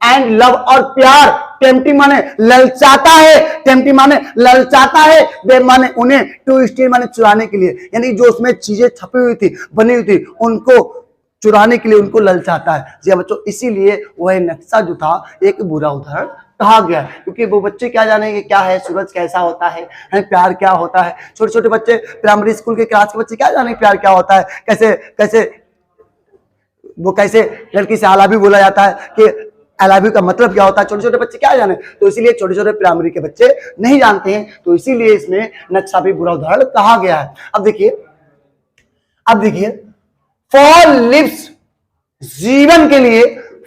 एंड लव और प्यार, टेम्पटिंग माने ललचाता है, टेम्पटिंग माने ललचाता है, देम माने उन्हें, टू स्टील माने चुराने के लिए, यानी जो उसमें चीजें छपी हुई थी, बनी हुई थी, उनको चुराने के लिए उनको ललचाता है। जी बच्चों, इसीलिए वह नक्शा जो था एक बुरा उदाहरण कहा गया है, क्योंकि वो बच्चे क्या जानेंगे क्या है सूरज कैसा होता है प्यार क्या होता है। छोटे छोटे बच्चे प्राइमरी स्कूल के क्लास के बच्चे क्या जानेंगे प्यार क्या होता है, कैसे कैसे वो कैसे लड़की से आई लव यू बोला जाता है कि आई लव यू का मतलब क्या होता है, छोटे छोटे बच्चे क्या जाने। तो इसीलिए छोटे छोटे प्राइमरी के बच्चे नहीं जानते हैं, तो इसीलिए इसमें नक्शा भी बुरा उदाहरण कहा गया है। अब देखिए फॉर लिव्स जीवन के लिए,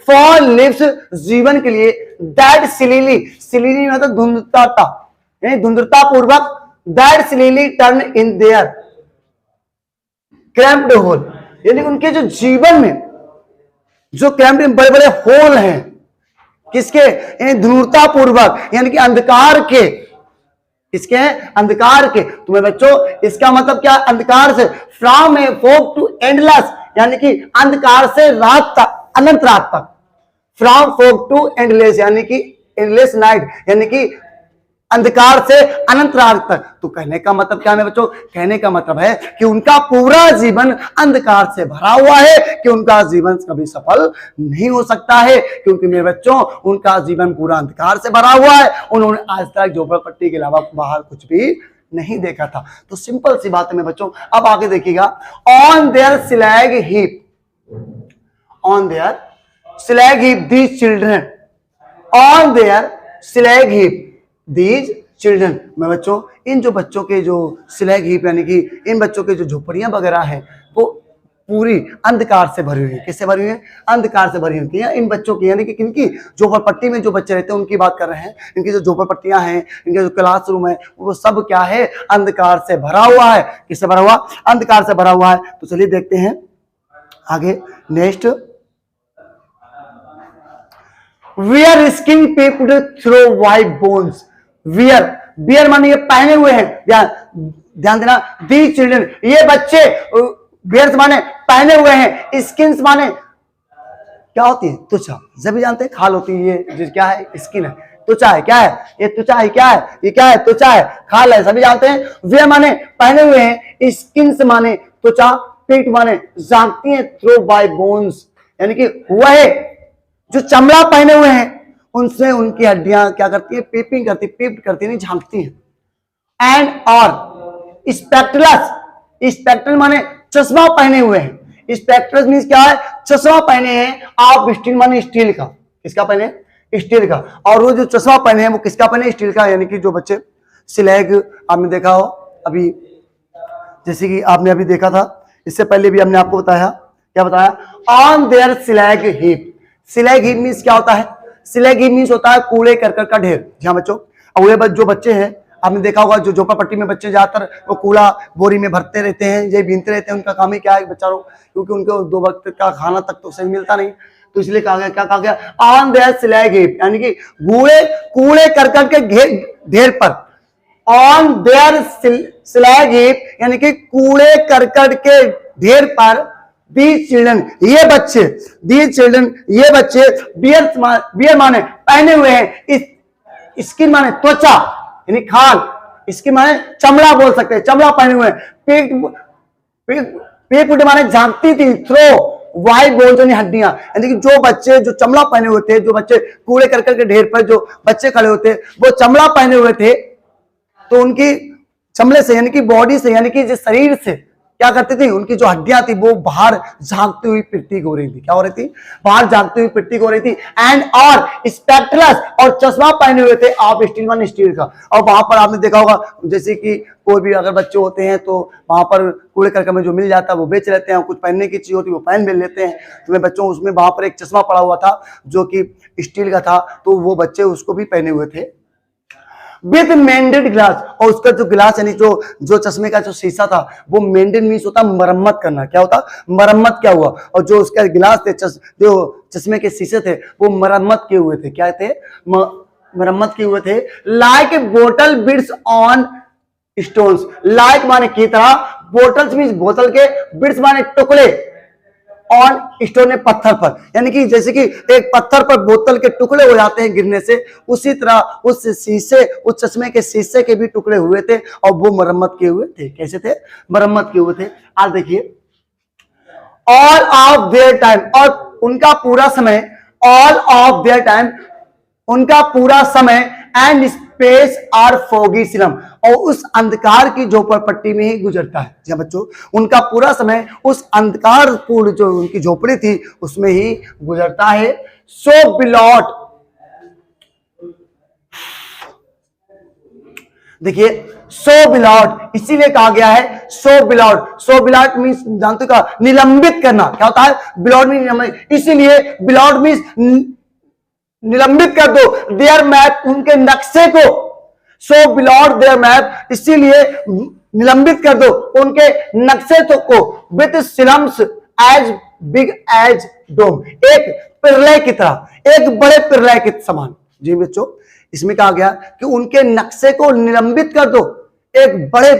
फॉर लिव्स जीवन के लिए, दैट सिलीली, सिलीली मतलब धुंधता, यानी धुंधता पूर्वक, that slyly turn in their cramped holes, यानी उनके जो जीवन में जो क्रैम्प्ड बड़े बड़े होल हैं, किसके, यानी धूर्ता पूर्वक, यानी कि अंधकार के, किसके हैं, अंधकार के। तुम्हें बच्चों इसका मतलब क्या, अंधकार से, from a fog to endless, यानी कि अंधकार से रात तक, अनंत रात तक, फ्रॉम फोग टू एंडलेस यानी कि एंडलेस नाइट, यानी कि अंधकार से अनंत रात तक। तो कहने का मतलब क्या है बच्चों, कहने का मतलब है कि उनका पूरा जीवन अंधकार से भरा हुआ है, कि उनका जीवन कभी सफल नहीं हो सकता है, क्योंकि मेरे बच्चों उनका जीवन पूरा अंधकार से भरा हुआ है, उन्होंने आज तक झोपड़पट्टी के अलावा बाहर कुछ भी नहीं देखा था। तो सिंपल सी बात है मेरे बच्चों। अब आगे देखिएगा, on their slag heap, on their slag heap these children, on their slag heap these children. मैं बच्चों इन जो बच्चों के जो स्लैग हीप यानी कि इन बच्चों के जो झोपड़ियां वगैरह हैं वो पूरी अंधकार से भरी हुई है। किससे भरी हुई है, अंधकार से भरी हुई है। इन बच्चों की यानी कि किनकी, झोपड़पट्टी में जो बच्चे रहते हैं उनकी बात कर रहे हैं। इनकी जो झोपड़पट्टियां हैं, इनके जो क्लासरूम है, वो सब क्या है, अंधकार से भरा हुआ है। किससे भरा हुआ, अंधकार से भरा हुआ है। तो चलिए देखते हैं आगे next, wear skin पेप्ड through white bones, wear, wear माने ये पहने हुए हैं, ध्यान देना, दी चिल्ड्रन ये बच्चे, वियर माने पहने हुए हैं, स्किन माने क्या होती है, त्वचा, सभी जानते हैं खाल होती है, ये क्या है, स्किन है, त्वचा है, क्या है ये, त्वचा है, क्या है ये, क्या है, त्वचा है, खाल है, सभी जानते हैं। वियर माने पहने हुए हैं, स्किन माने त्वचा, पेट माने झांकती है, थ्रू बाय बोन्स यानी कि हुआ है, जो चमड़ा पहने हुए हैं उनसे उनकी हड्डियां क्या करती है, पेपिंग करती, पेप्ट करती नहीं, झांकती है। एंड और स्पेक्ट्रस, स्पेक्ट्रल माने चश्मा पहने हुए हैं, स्पेक्ट्रस मींस क्या है, चश्मा पहने हैं। आप स्टील माने स्टील का, किसका पहने, स्टील का। और वो जो चश्मा पहने हैं वो किसका पहने, स्टील का। यानी कि जो बच्चे स्लैग आपने देखा हो अभी, जैसे कि आपने अभी देखा था, इससे पहले भी हमने आपको बताया, क्या बताया, on their slag heap. Slag heap means क्या होता है, स्लैग हीप मींस होता है कूड़े करकट का ढेर। जी हाँ बच्चों, और ये जो बच्चे हैं आपने देखा होगा, जो झोपड़पट्टी में बच्चे ज्यादातर वो कूड़ा बोरी में भरते रहते हैं, ये बीनते रहते हैं। उनका काम ही क्या है बेचारों, क्योंकि उनको 2 वक्त का खाना तक तो सही मिलता नहीं, तो इसलिए कहा गया, क्या कहा गया, ऑन देयर स्लैग हीप यानी कि कूड़े करकट के ढेर पर, ऑन देयर स्लैग हीप यानी कि कूड़े करकट के ढेर पर, दीज चिल्ड्रन ये बच्चे, दीज चिल्ड्रन ये बच्चे, बियर माने पहने हुए हैं, स्किन माने त्वचा यानी खाल, स्किन माने चमड़ा बोल सकते हैं, चमड़ा पहने हुए हैं, पेट माने झांकती थी, थ्रो वाइट बोन्स यानी हड्डियां, यानी कि जो बच्चे जो चमड़ा पहने हुए थे, जो बच्चे कूड़े करकट के ढेर पर जो बच्चे खड़े होते वो चमड़ा पहने हुए थे, तो उनकी चमड़े से यानी कि बॉडी से यानी कि जो शरीर से क्या करती थी, उनकी जो हड्डियां थी वो बाहर झांकती हुई प्रतीक हो रही थी। क्या हो रही थी, बाहर झांकती हुई प्रतीक हो रही थी। एंड और स्पेक्ट्रस और चश्मा पहने हुए थे, आप स्टील मान स्टील का। और वहां पर आपने देखा होगा, जैसे कि कोई भी अगर बच्चे होते हैं तो वहां पर कूड़े करकट में जो मिल जाता है वो बेच लेते हैं, कुछ पहनने की चीज होती है वो पहन भी लेते हैं। तो मैं बच्चों उसमें वहां पर एक चश्मा पड़ा हुआ था जो कि स्टील का था, तो वो बच्चे उसको भी पहने हुए थे विद मेंडेड ग्लास। और उसका जो ग्लास यानी जो चश्मे का जो शीशा था वो मेंडेड मींस होता मरम्मत करना। क्या होता, मरम्मत क्या हुआ। और जो उसका गिलास थे, जो चश्मे के शीशे थे वो मरम्मत किए हुए थे। क्या थे, मरम्मत किए हुए थे। Like bottle beads on stones, like माने की तरह, बोटल्स मीन बोतल के, बिट्स माने टुकड़े, ऑन स्टोन ने पत्थर पर, यानी कि जैसे कि एक पत्थर पर बोतल के टुकड़े हो जाते हैं गिरने से, उसी तरह उस शीशे, उस चश्मे के शीशे के भी टुकड़े हुए थे और वो मरम्मत किए हुए थे। कैसे थे? मरम्मत किए हुए थे। आज देखिए, ऑल ऑफ देयर टाइम, और उनका पूरा समय, ऑल ऑफ देयर टाइम, उनका पूरा समय, एंड स्पेस आर फॉगी सिलम, और उस अंधकार की झोपड़पट्टी में ही गुजरता है। जी बच्चों, उनका पूरा समय उस अंधकार पूर्ण जो उनकी झोपड़ी थी उसमें ही गुजरता है। सो बिलॉट, देखिए सो बिलॉट इसीलिए कहा गया है सो बिलॉट। सो बिलॉट मीन्स जानते हो क्या? निलंबित करना। क्या होता है? बिलॉट मीन्स, इसीलिए बिलॉट मीन्स निलंबित कर दो देयर मैप, उनके नक्शे को। सो बिलॉट देयर मैप, इसीलिए निलंबित कर दो उनके नक्शे को, विथ सिलम्स एज बिग एज डोम, एक प्रलय की तरह, एक बड़े प्रलय के समान। जी बच्चों, इसमें कहा गया कि उनके नक्शे को निलंबित कर दो एक बड़े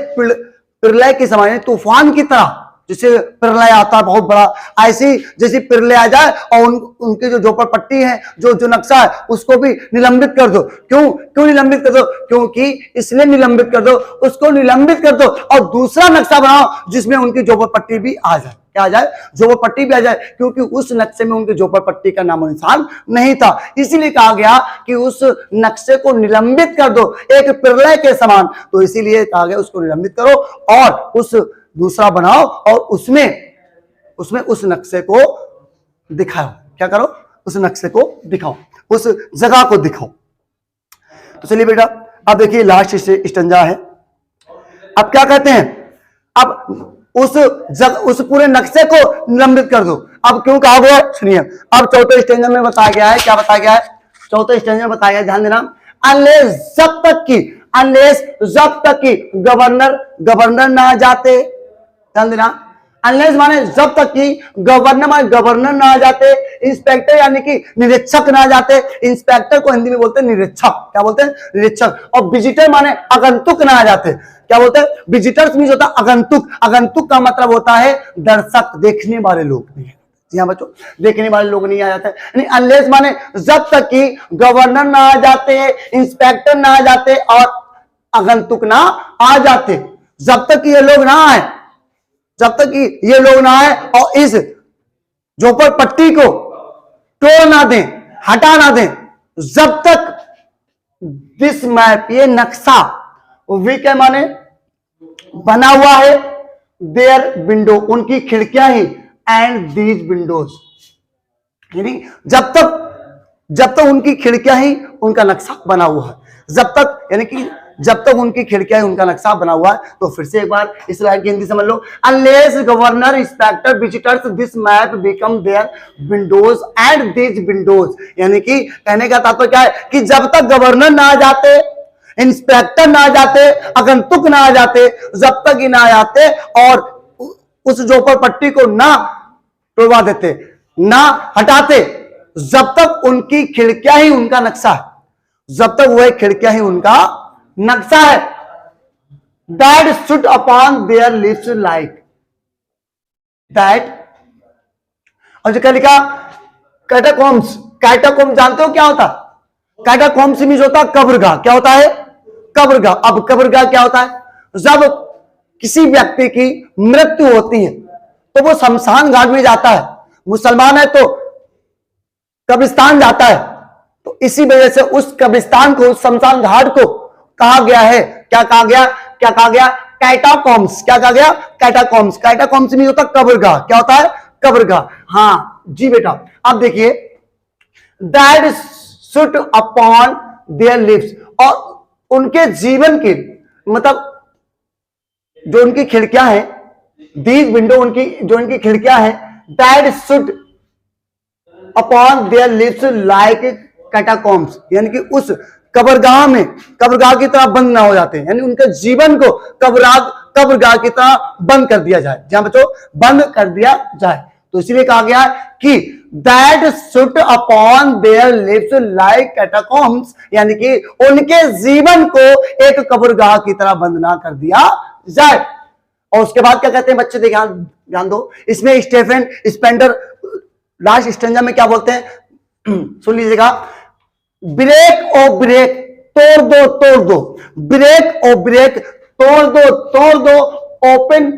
प्रलय के समान, तूफान की तरह। जैसे प्रलय आता है बहुत बड़ा, ऐसी जैसी प्रलय आ जाए और उनके जो झोपड़पट्टी है, जो नक्शा है, उसको भी निलंबित कर दो। क्यों निलंबित कर दो? क्योंकि इसलिए निलंबित कर दो, उसको निलंबित कर दो और दूसरा नक्शा बनाओ जिसमें उनकी झोपड़पट्टी भी आ जाए। क्या आ जाए? झोपड़पट्टी भी आ जाए, क्योंकि उस नक्शे में उनकी झोपड़पट्टी का नामो निशान नहीं था। इसीलिए कहा गया कि उस नक्शे को निलंबित कर दो एक प्रलय के समान। तो इसीलिए कहा गया उसको निलंबित करो और उस दूसरा बनाओ और उसमें उस नक्शे को दिखाओ। क्या करो? उस नक्शे को दिखाओ, उस जगह को दिखाओ। तो चलिए बेटा, अब देखिए लास्ट स्टैंजा है। अब क्या कहते हैं? अब उस पूरे नक्शे को निलंबित कर दो। अब क्यों कहा गया? सुनिए, अब चौथे स्टैंजा में बताया गया है। क्या बताया गया है? चौथे स्टैंजा में बताया गया, ध्यान देना, अनलेस जब तक की गवर्नर ना जाते। ध्यान देना, अनलेस माने जब तक कि गवर्नर ना आ जाते, इंस्पेक्टर यानी कि निरीक्षक ना आ जाते। इंस्पेक्टर को हिंदी में बोलते हैं निरीक्षक। क्या बोलते हैं? निरीक्षक। और विजिटर माने आगंतुक ना आ जाते। क्या बोलते हैं? विजिटर्स मीन्स होता है आगंतुक। आगंतुक का मतलब होता है दर्शक, देखने वाले लोग। जी हाँ बच्चों, देखने वाले लोग नहीं आ जाते। यानी अनलेस माने जब तक कि गवर्नर ना आ जाते, इंस्पेक्टर ना आ जाते और आगंतुक ना आ जाते। जब तक कि ये लोग ना आए, जब तक कि ये लोग ना आए और इस झोपड़पट्टी को तोड़ ना दें, हटा ना दें, जब तक दिस मैप, ये नक्शा, वी के माने बना हुआ है, देयर विंडो, उनकी खिड़कियां ही, एंड दीज विंडोज, यानी जब तक उनकी खिड़कियां ही उनका नक्शा बना हुआ है। जब तक, यानी कि जब तक उनकी खिड़कियां उनका नक्शा बना हुआ है। तो फिर से एक बार इस लाइन की हिंदी समझ लो, unless governor inspector visitors this map become their windows and this windows, यानी कि कहने का तात्पर्य क्या है कि जब तक गवर्नर ना आ जाते, इंस्पेक्टर ना आ जाते, आगंतुक ना आ जाते, जब तक ही ना आ जाते और उस झोपड़पट्टी को ना तोड़वा देते, ना हटाते, जब तक उनकी खिड़कियां ही उनका नक्शा है, जब तक वह खिड़कियां ही उनका नक्शा है। That should upon their lips like that, और जो क्या लिखा? कैटाकॉम्स। कैटाकॉम्स जानते हो क्या होता? कैटाकॉम्स मीन्स होता है कब्रगाह। क्या होता है? कब्रगाह। अब कब्रगाह क्या होता है? जब किसी व्यक्ति की मृत्यु होती है तो वो शमशान घाट में जाता है। मुसलमान है तो कब्रिस्तान जाता है। तो इसी वजह से उस कब्रिस्तान को, उस शमशान घाट को कहा गया है, क्या कहा गया? कैटाकॉम्स। क्या कहा गया? कैटाकॉम्स। कैटाकॉम्स नहीं होता कब्रगाह। क्या होता है? कब्रगाह। हाँ जी बेटा, अब देखिए, that should upon their lips, और उनके जीवन की, मतलब जो उनकी खिड़कियां हैं, दीज विंडो, उनकी जो उनकी खिड़कियां हैं, that should upon their lips like catacombs, यानी कि उस कब्रगाह में, कब्रगाह की तरह बंद ना हो जाते, यानी उनके जीवन को कब्रगाह की तरह बंद कर दिया जाए। जहां बच्चों, बंद कर दिया जाए। तो इसीलिए कहा गया कि that shut upon their lips like catacombs, यानी कि उनके जीवन को एक कब्रगाह की तरह बंद ना कर दिया जाए। और उसके बाद क्या कहते हैं बच्चे, ध्यान दो, इसमें स्टेफन स्पेंडर लास्ट स्टेंजा में क्या बोलते हैं, सुन लीजिएगा, ब्रेक ओ ब्रेक, तोड़ दो तोड़ दो, ब्रेक ओ ब्रेक, तोड़ दो तोड़ दो, open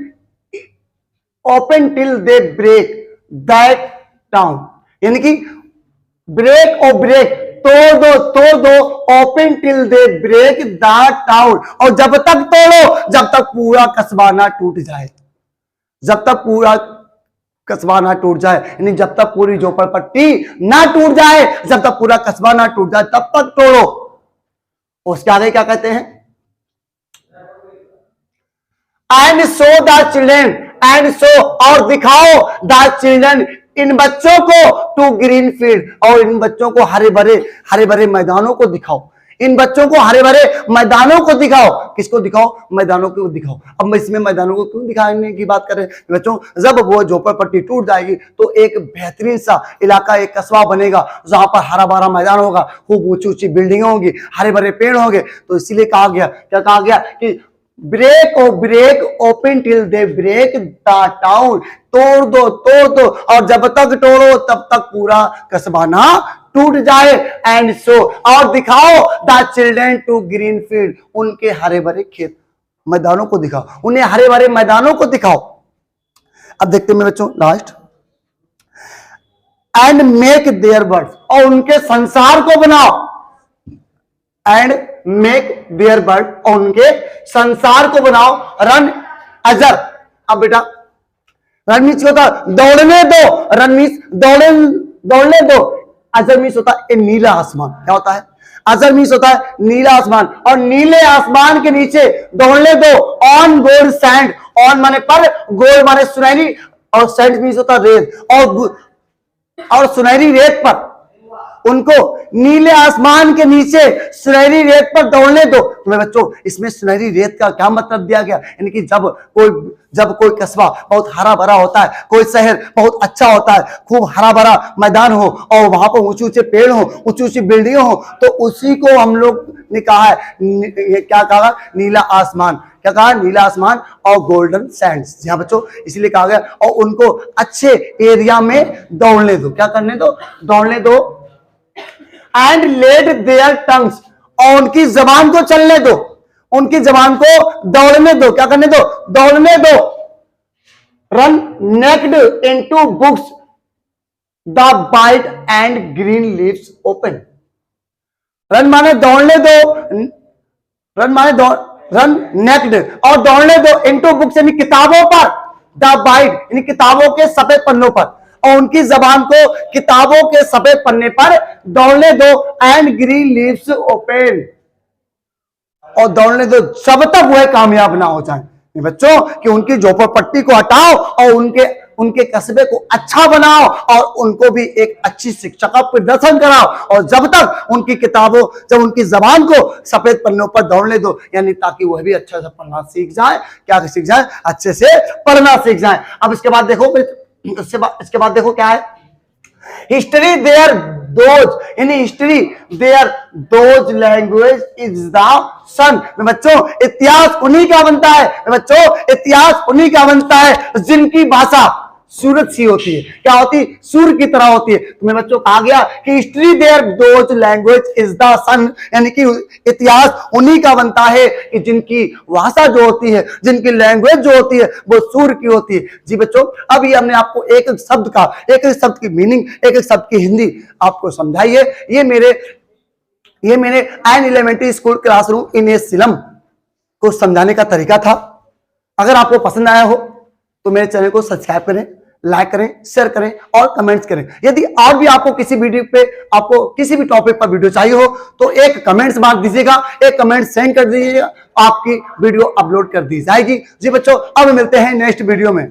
open till they break that town, यानी कि ब्रेक ओ ब्रेक, तोड़ दो, open till they break that town, और जब तक तोड़ो जब तक पूरा कस्बा ना टूट जाए, जब तक पूरा कस्बा ना टूट जाए, यानी जब तक पूरी झोपड़पट्टी ना टूट जाए, जब तक पूरा कस्बा ना टूट जाए तब तक तोड़ो। उसके आगे क्या कहते हैं, and show the children, and show और दिखाओ, द चिल्ड्रन इन बच्चों को, टू ग्रीन फील्ड, और इन बच्चों को हरे भरे मैदानों को दिखाओ, इन बच्चों को हरे भरे मैदानों को दिखाओ। किसको दिखाओ, मैदानों को दिखाओ। अब इसमें मैदानों को क्यों दिखाने की बात कर रहे हैं बच्चों, जब वो झोपड़पट्टी टूट जाएगी तो एक बेहतरीन सा इलाका, एक कस्बा बनेगा जहां पर हरा भरा मैदान होगा, खूब ऊंची ऊंची बिल्डिंगें होंगी, हरे भरे पेड़ होंगे। तो इसीलिए कहा गया, क्या कहा गया कि break o break, open till they break the town, तोड़ दो, और जब तक तोड़ो तब तक पूरा कस्बा ना टूट जाए। एंड सो और दिखाओ, the children to green field, उनके हरे भरे खेत मैदानों को दिखाओ, उन्हें हरे भरे मैदानों को दिखाओ। अब देखते हैं बच्चों last, and make their birds, और उनके संसार को बनाओ, एंड मेक देयर बर्ड, और उनके संसार को बनाओ, रन अजर। अब बेटा रन मीन्स होता दौड़ने दो, रन मीन्स दौड़ने दो, अजर मीन्स होता है नीला आसमान। क्या होता है, अजर मीन्स होता है नीला आसमान, और नीले आसमान के नीचे दौड़ने दो, ऑन गोल्ड सैंड, ऑन माने पर, गोल्ड माने सुनहरी, और सैंड मीन्स होता रेत, और सुनहरी रेत पर उनको नीले आसमान के नीचे सुनहरी रेत पर दौड़ने दो। तुम्हें बच्चों इसमें सुनहरी रेत का क्या मतलब दिया गया, यानी कि जब कोई कस्बा बहुत हरा भरा होता है, कोई शहर बहुत अच्छा होता है, खूब हरा भरा मैदान हो और वहां पर ऊंचे ऊंचे पेड़ हो, ऊंची ऊंची बिल्डिंग हो, तो उसी को हम लोग ने कहा है, क्या कहा, नीला आसमान। क्या कहा, नीला आसमान और गोल्डन सैंड्स। जी हाँ बच्चों, इसलिए कहा गया, और उनको अच्छे एरिया में दौड़ने दो। क्या करने दो, दौड़ने दो। एंड लेट देयर टंग्स, और उनकी जबान को चलने दो, उनकी जबान को दौड़ने दो। क्या करने दो, दौड़ने दो। Run naked into books the bite and green leaves open. Run माने दौड़ने दो, रन माने रन नेक्ड, और दौड़ने दो इनटू बुक्स यानी किताबों पर, द बाइट यानी किताबों के सफेद पन्नों पर, और उनकी जबान को किताबों के सफेद पन्ने पर दौड़ने दो। एंड ग्रीन लीव्स ओपन, और दौड़ने दो जब तक वह कामयाब ना हो जाए। बच्चों कि उनकी झोपड़पट्टी को हटाओ और उनके कस्बे को अच्छा बनाओ, और उनको भी एक अच्छी शिक्षा का प्रदर्शन कराओ, और जब तक उनकी किताबों, जब उनकी जबान को सफेद पन्नों पर दौड़ने दो, यानी ताकि वह भी अच्छा से पढ़ना सीख जाए। क्या सीख जाए, अच्छे से पढ़ना सीख जाए। अब इसके बाद देखो, इसके बाद देखो क्या है, हिस्ट्री देयर दोज, यानी history their those language is the sun. बच्चों इतिहास उन्हीं का बनता है, बच्चों इतिहास उन्हीं का बनता है जिनकी भाषा सूरज सी होती है। क्या होती है, सूर्य की तरह होती है। तुम्हें बच्चों कहा गया कि history their those language is the sun, यानी कि इतिहास उन्हीं का बनता है कि जिनकी भाषा जो होती है, जिनकी लैंग्वेज जो होती है वो सूर्य की होती है। जी बच्चों, अब ये हमने आपको एक एक शब्द की मीनिंग, एक एक शब्द की हिंदी आपको समझाई है। ये मेरे an elementary school classroom in a slum को समझाने का तरीका था। अगर आपको पसंद आया हो तो मेरे चैनल को सब्सक्राइब करें, लाइक करें, शेयर करें और कमेंट्स करें। यदि और भी आपको किसी वीडियो पे, आपको किसी भी टॉपिक पर वीडियो चाहिए हो तो एक कमेंट्स मार दीजिएगा, एक कमेंट सेंड कर दीजिएगा, आपकी वीडियो अपलोड कर दी जाएगी। जी बच्चों, अब मिलते हैं नेक्स्ट वीडियो में।